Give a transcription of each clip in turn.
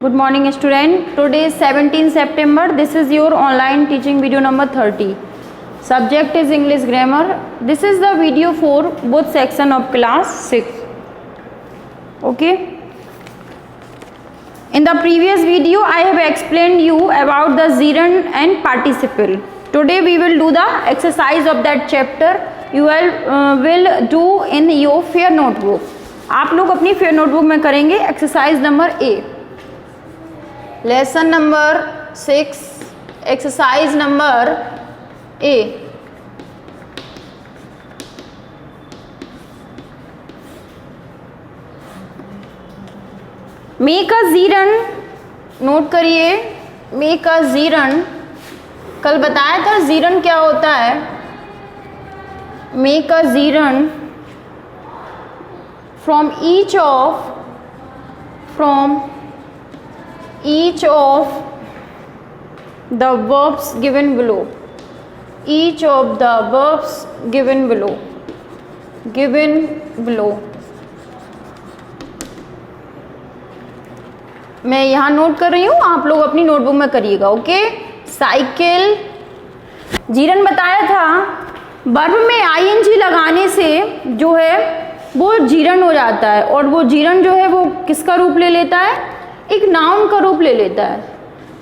Good morning student. Today is 17 September. This is your online teaching video number 30. Subject is English grammar. This is the video for both section of class 6. Okay. In the previous video I have explained you about the gerund and participle. Today we will do the exercise of that chapter. You will do in your fair notebook. आप लोग अपनी fair notebook में करेंगे exercise number A. Lesson number 6 exercise number A. Make a Jiran, note करिए. Make a Jiran, कल बताया था जीरन क्या होता है. Make a Jiran from each of the verbs given below. Each of the verbs given below. मैं यहाँ नोट कर रही हूँ, आप लोग अपनी नोटबुक में करिएगा. ओके. साइकिल, जीरन बताया था वर्ब में आईएनजी लगाने से जो है वो जीरन हो जाता है, और वो जीरन जो है वो किसका रूप ले लेता है, एक नाउन का रूप ले लेता है.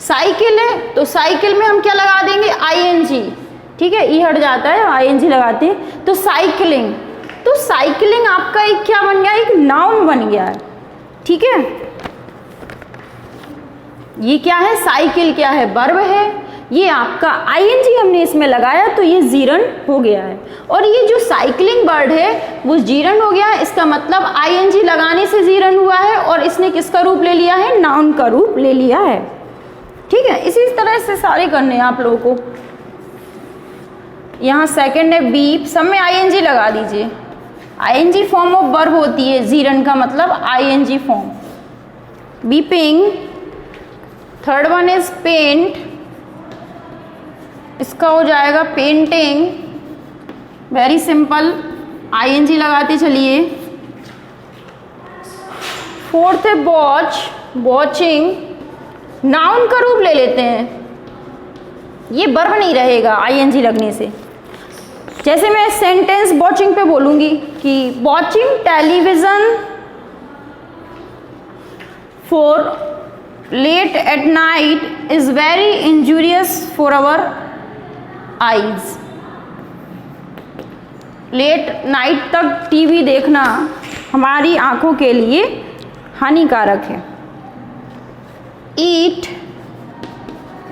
साइकिल है तो साइकिल में हम क्या लगा देंगे, आईएनजी. ठीक है, ई हट जाता है, आईएनजी लगाते हैं. तो साइकिलिंग, तो साइकिलिंग आपका एक क्या बन गया, एक नाउन बन गया है. ठीक है, ये क्या है, साइकिल क्या है, वर्ब है. ये आपका आईएनजी हमने इसमें लगाया तो ये जीरन हो गया है. और ये जो साइकिलिंग वर्ड है वो जीरन हो गया है. इसका मतलब आईएनजी लगाने से जीरन हुआ है, और इसने किसका रूप ले लिया है, नाउन का रूप ले लिया है. ठीक है, इसी तरह से सारे करने हैं आप लोगों को. यहाँ सेकंड है बीप, सब में आईएनजी लगा दीजिए. आईएनजी फॉर्म ऑफ वर्ब होती है जीरन का मतलब ING form. Beeping. Third one is paint, इसका हो जाएगा पेंटिंग. वेरी सिंपल, आईएनजी लगाते चलिए. फोर्थ है वॉच, वॉचिंग. नाउन का रूप ले लेते हैं, ये वर्ब नहीं रहेगा आईएनजी लगने से. जैसे मैं सेंटेंस वॉचिंग पे बोलूंगी कि watching television for late at night is very injurious for our eyes. Late night तक टीवी देखना हमारी आंखों के लिए हानिकारक है. ईट,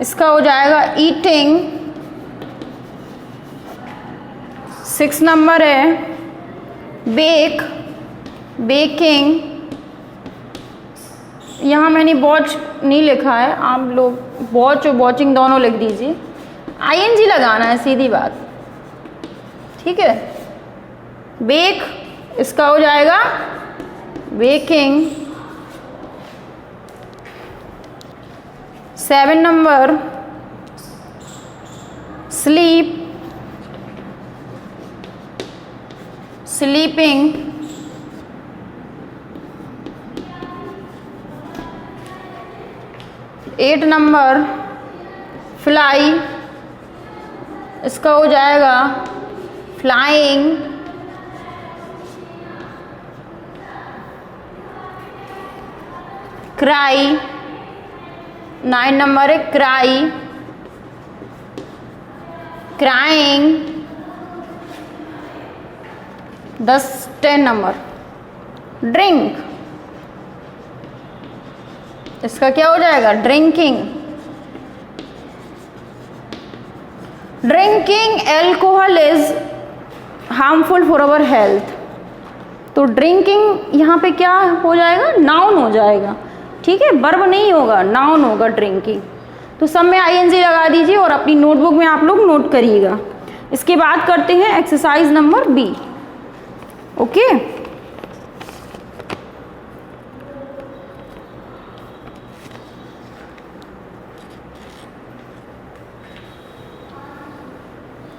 इसका हो जाएगा ईटिंग. 6 नंबर है बेक, बेकिंग. यहाँ मैंने वॉच नहीं लिखा है, आप लोग वॉच और वॉचिंग दोनों लिख दीजिए. आईएनजी लगाना है, सीधी बात. ठीक है, बेक, इसका हो जाएगा baking. 7 number sleep, sleeping. 8 number fly, इसका हो जाएगा फ्लाइंग. 'क्राई', 9 नंबर है क्राई, क्राइंग. 10 नंबर ड्रिंक, इसका क्या हो जाएगा, drinking. Drinking alcohol is harmful for our health. तो ड्रिंकिंग यहाँ पे क्या हो जाएगा, नाउन हो जाएगा. ठीक है, वर्ब नहीं होगा, नाउन होगा ड्रिंकिंग. तो सब में आईएनजी लगा दीजिए और अपनी नोटबुक में आप लोग नोट करिएगा. इसके बाद करते हैं एक्सरसाइज नंबर बी. ओके.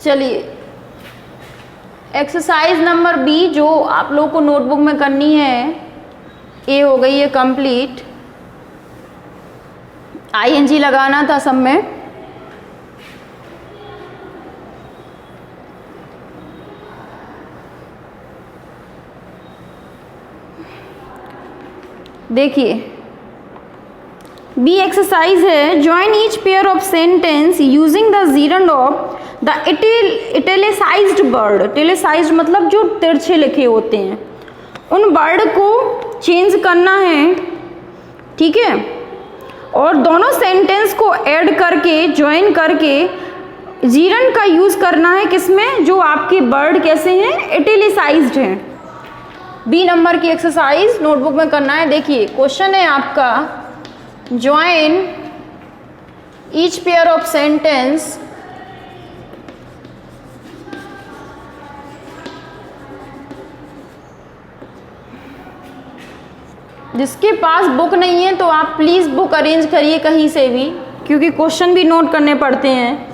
चलिए, एक्सरसाइज नंबर बी जो आप लोग को नोटबुक में करनी है, ए हो गई है कंप्लीट. आईएनजी लगाना था सब में। देखिए बी एक्सरसाइज है, join each pair of sentence using the gerund of the italicised word. Italicised मतलब जो तिरछे लिखे होते हैं, उन वर्ड को चेंज करना है, ठीक है। और दोनों सेंटेंस को ऐड करके ज्वाइन करके जीरंड का यूज करना है किसमें, जो आपके वर्ड कैसे हैं, इटैलिसाइज्ड हैं। बी नंबर की एक्सरसाइज नोटबुक में करना है। देखिए क्वेश्चन है आपका, join each pair of sentence जिसके पास बुक नहीं है तो आप प्लीज बुक अरेंज करिए कहीं से भी, क्योंकि क्वेश्चन भी नोट करने पड़ते हैं।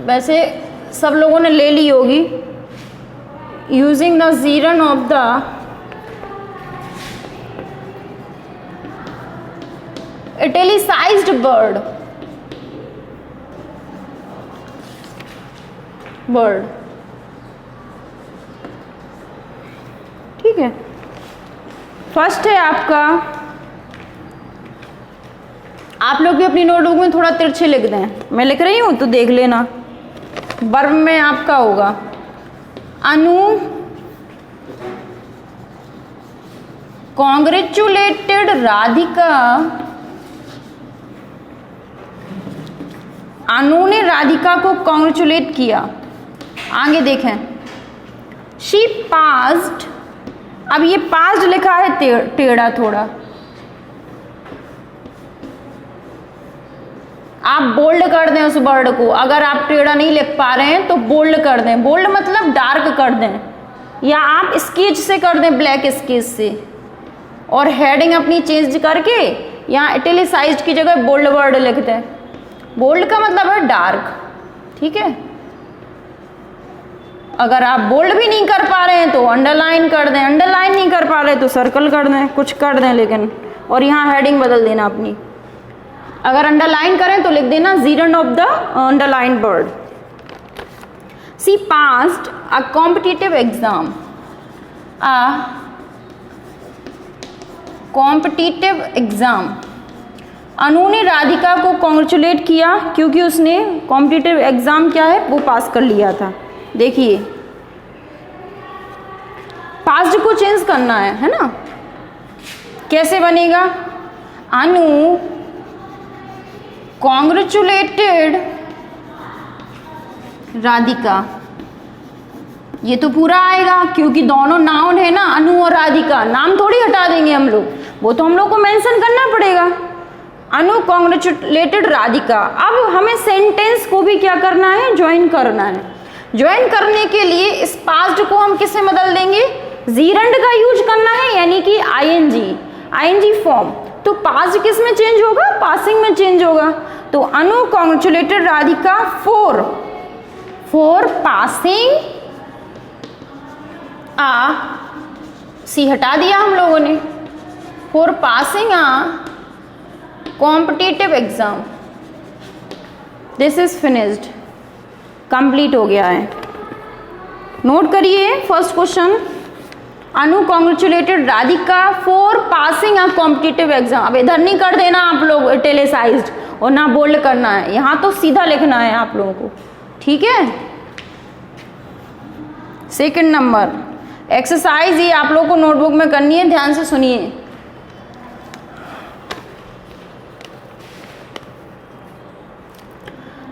वैसे सब लोगों ने ले ली होगी। Using the gerund of the italicised word ठीक है। फर्स्ट है आपका, आप लोग भी अपनी नोटबुक में थोड़ा तिरछे लिख दें, मैं लिख रही हूं तो देख लेना। वर्ब में आपका होगा अनु कॉन्ग्रेचुलेटेड राधिका। अनु ने राधिका को कॉन्ग्रेचुलेट किया। आगे देखें, शी पास्ड। अब ये पास्ड लिखा है टेढ़ा थोड़ा, आप बोल्ड कर दें उस वर्ड को। अगर आप टेढ़ा नहीं लिख पा रहे हैं तो बोल्ड कर दें। बोल्ड मतलब डार्क कर दें, या आप स्केच से कर दें, ब्लैक स्केच से। और हेडिंग अपनी चेंज करके यहाँ इटैलिसाइज्ड की जगह बोल्ड वर्ड लिख दें। बोल्ड का मतलब है डार्क, ठीक है। अगर आप बोल्ड भी नहीं कर पा रहे हैं तो अंडरलाइन कर दें, अंडरलाइन नहीं कर पा रहे तो सर्कल कर दें, कुछ कर दें लेकिन। और यहाँ हेडिंग बदल देना अपनी। अगर अंडरलाइन करें तो लिख देना gerund of the underline word. She passed a competitive exam. Competitive exam. Anu ने राधिका को कॉन्ग्रेचुलेट किया क्योंकि उसने कॉम्पिटिटिव एग्जाम क्या है वो पास कर लिया था। देखिए पास्ट को चेंज करना है ना। कैसे बनेगा, अनु कॉन्ग्रेचुलेटेड राधिका। ये तो पूरा आएगा क्योंकि दोनों नाउन है ना, अनु और राधिका। नाम थोड़ी हटा देंगे हम लोग, वो तो हम लोग को मेंशन करना पड़ेगा। अनु कॉन्ग्रेचुलेटेड राधिका। अब हमें सेंटेंस को भी क्या करना है, ज्वाइन करना है। ज्वाइन करने के लिए इस पास्ट को हम किससे बदल देंगे, जीरंड का यूज करना है, यानी कि आईएनजी फॉर्म। तो पास्ट किस में चेंज होगा, पासिंग में चेंज होगा। तो Anu congratulated Radhika for passing a, see हटा दिया हम लोगों ने, for passing a competitive exam. This is finished, complete हो गया है। नोट करिए first question, Anu congratulated Radhika for passing a competitive exam. अब इधर नहीं कर देना आप लोग इटैलिसाइज्ड और ना बोल्ड करना है, यहाँ तो सीधा लिखना है आप लोगों को, ठीक है। सेकंड नंबर एक्सरसाइज, ये आप लोगों को नोटबुक में करनी है, ध्यान से सुनिए।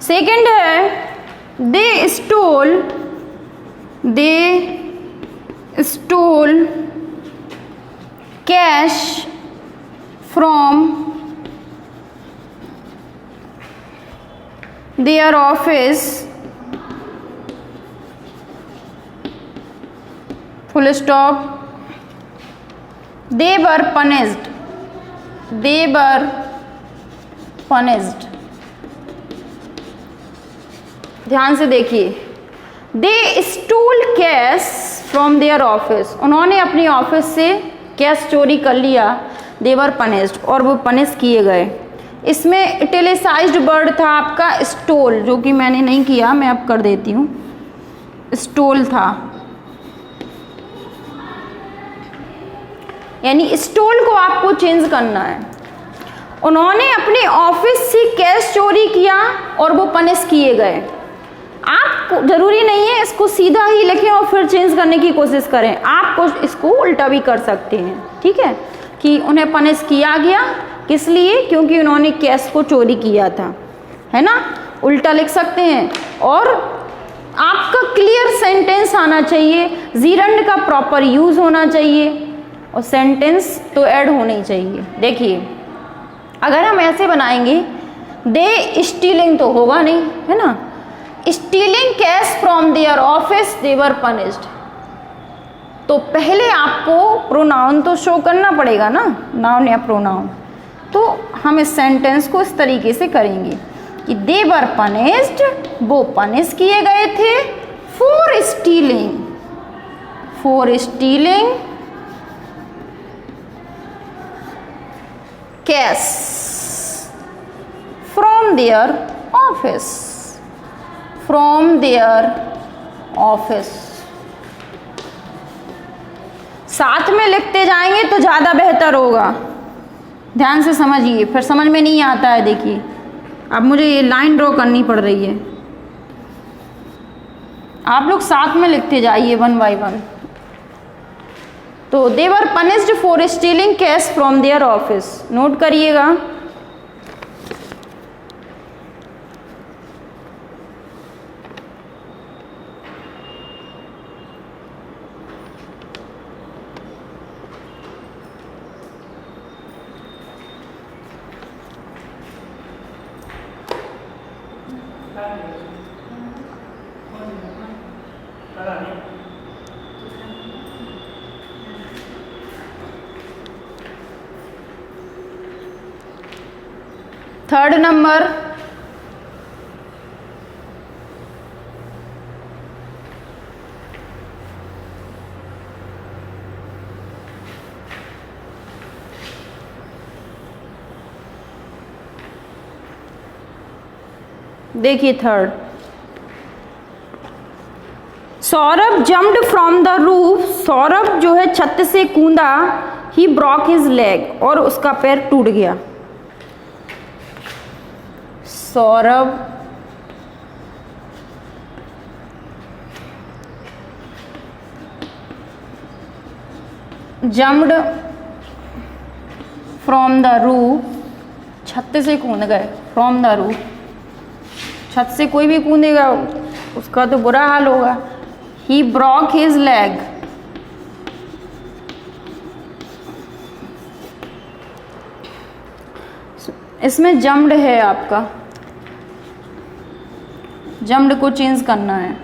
सेकंड है, दे stole cash from their office, full stop. They were punished. ध्यान से देखिए, they stole cash from their office. उन्होंने अपनी ऑफिस से कैश चोरी कर लिया। दे वर पनिश्ड, और वो पनिश किए गए। इसमें इटैलिसाइज्ड वर्ड था आपका स्टोल, जो कि मैंने नहीं किया, मैं अब कर देती हूँ। स्टोल था, यानी स्टोल को आपको चेंज करना है। उन्होंने अपने ऑफिस से कैश चोरी किया और वो पनिश किए गए। आप जरूरी नहीं है इसको सीधा ही लिखें और फिर चेंज करने की कोशिश करें, आपको इसको उल्टा भी कर सकते हैं, ठीक है, कि उन्हें पनिश किया गया किस लिए, क्योंकि उन्होंने कैश को चोरी किया था, है ना, उल्टा लिख सकते हैं। और आपका क्लियर सेंटेंस आना चाहिए, जीरंड का प्रॉपर यूज होना चाहिए और सेंटेंस तो ऐड होनी चाहिए। देखिए अगर हम ऐसे बनाएंगे दे स्टीलिंग तो होगा नहीं, है ना, stealing cash from their office they were punished, तो पहले आपको प्रोनाउन तो शो करना पड़ेगा ना, नाउन या प्रोनाउन। तो हम इस सेंटेंस को इस तरीके से करेंगे कि दे वर पनिश्ड, वो पनिश किए गए थे, for stealing cash from their office. साथ में लिखते जाएंगे तो ज़्यादा बेहतर होगा, ध्यान से समझिए, फिर समझ में नहीं आता है। देखिए अब मुझे ये लाइन ड्रॉ करनी पड़ रही है, आप लोग साथ में लिखते जाइए वन बाय वन। तो they were punished for stealing cash from their office, note करिएगा। थर्ड नंबर, देखिए third, Saurabh jumped from the roof, Saurabh जो है छत से कूदा, ही ब्रॉक हिज लेग, और उसका पैर टूट गया। Saurabh jumped from the roof, छत से कूद गए, फ्रॉम द रूफ, छत से कोई भी कूदेगा उसका तो बुरा हाल होगा। ही ब्रॉक हिज लेग, इसमें जम्प्ड है आपका, जम्प्ड को चेंज करना है।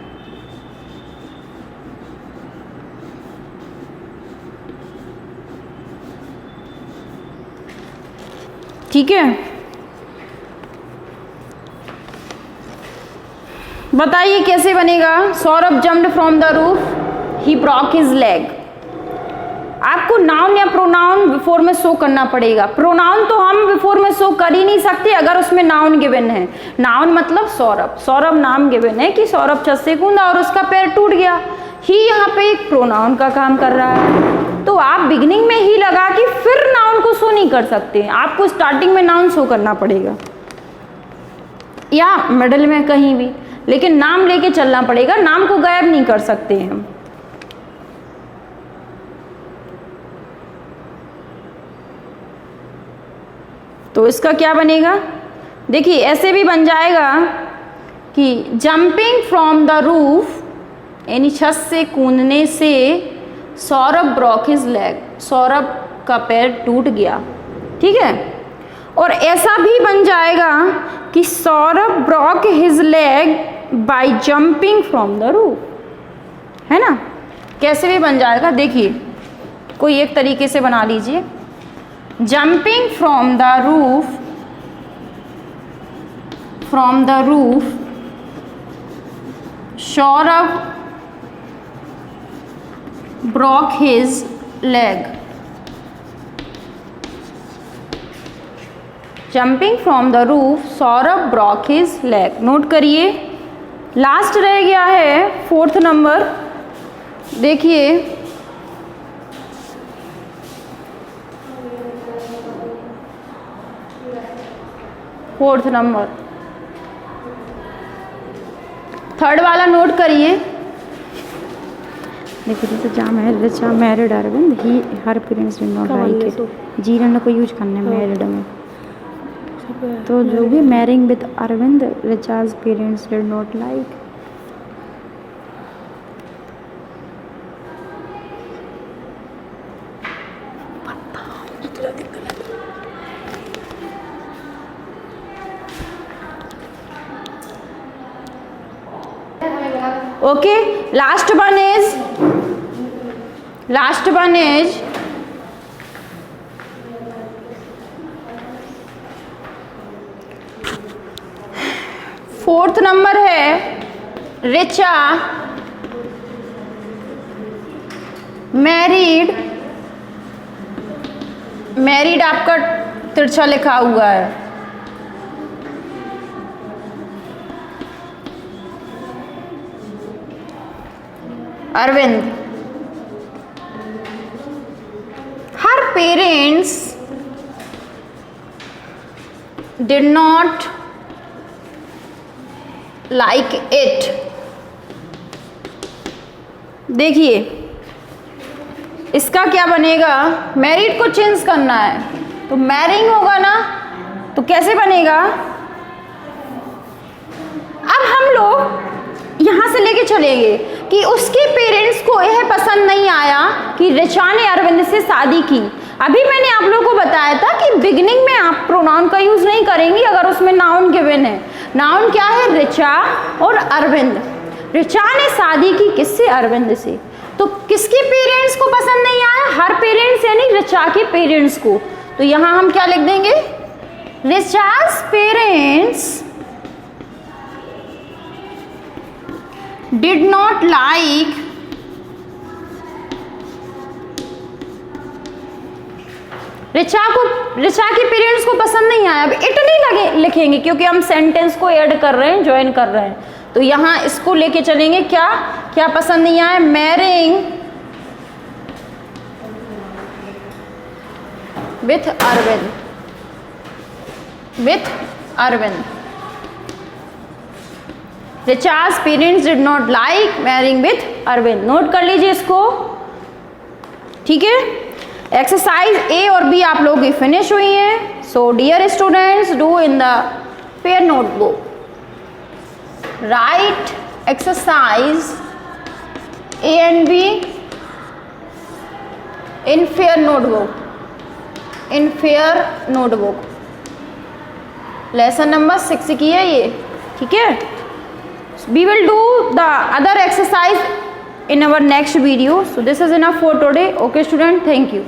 ठीक है, बताइए कैसे बनेगा। Saurabh jumped from the roof, he Brock his leg. आपको नाउन या प्रोनाउन बिफोर में शो करना पड़ेगा। प्रोनाउन तो हम बिफोर में शो कर ही नहीं सकते अगर उसमें नाउन गिवन है। नाउन मतलब सौरभ, सौरभ नाम गिवन है कि सौरभ छत से कूदा और उसका पैर टूट गया। ही यहाँ पे एक प्रोनाउन का काम कर रहा है, तो आप बिगिनिंग में ही लगा कि फिर नाउन को शो नहीं कर सकते, आपको स्टार्टिंग में नाउन शो करना पड़ेगा या मिडिल में कहीं भी, लेकिन नाम लेके चलना पड़ेगा, नाम को गायब नहीं कर सकते हम। तो इसका क्या बनेगा, देखिए ऐसे भी बन जाएगा कि जंपिंग फ्रॉम द रूफ, यानी छत से कूदने से Saurabh Brock his leg, Saurabh का पैर टूट गया। ठीक है, और ऐसा भी बन जाएगा कि Saurabh Brock his leg by jumping from the roof, है ना। कैसे भी बन जाएगा, देखिए कोई एक तरीके से बना लीजिए। Jumping from the roof, Saurabh Brock his leg. Jumping from the roof Saurabh Brock his leg. Note करिए। लास्ट रह गया है 4th नंबर। देखिए, फोर्थ नंबर, 3rd वाला नोट करिए। देखिए जैसे जाम है रिचा मैरिड अरविंद ही her parents did not like it. Gerund को यूज करना है मैरिड में, तो जो भी marrying with Arvind Richa's parents did not like. Okay, last one is 4th number है रिचा मैरिड आपका तिरछा लिखा हुआ है। Arvind, her parents did not like it। देखिए इसका क्या बनेगा, मैरिड को चेंज करना है तो मैरिंग होगा ना, तो कैसे बनेगा। अब हम लोग यहां से लेके चलेंगे कि उसके पेरेंट्स को यह पसंद नहीं आया कि रिचा ने अरविंद से शादी की। अभी मैंने आप लोगों को बताया था कि बिगिनिंग में आप प्रोनाउन का यूज नहीं करेंगी अगर उसमें नाउन गिवन है। नाउन क्या है, रिचा और अरविंद। रिचा ने शादी की किससे, अरविंद से। तो किसके पेरेंट्स को पसंद नहीं आया, हर पेरेंट्स यानी रिचा के पेरेंट्स को। तो यहां हम क्या लिख देंगे, रिचाज parents did not like Richa के पेरेंट्स को पसंद नहीं आया। अब इट नहीं लिखेंगे क्योंकि हम सेंटेंस को ऐड कर रहे हैं, ज्वाइन कर रहे हैं। तो यहां इसको लेके चलेंगे, क्या क्या पसंद नहीं आया, marrying with Arvind. Richa's parents did not like marrying with Arvind. Note कर लीजिए इसको, ठीक है। एक्सरसाइज ए और बी आप लोगों की फिनिश हुई है। So dear students, do in the fair notebook, write exercise A and B in fair notebook. Lesson number 6 की है ये, ठीक है। We will do the other exercise in our next video. So this is enough for today. Okay student, thank you.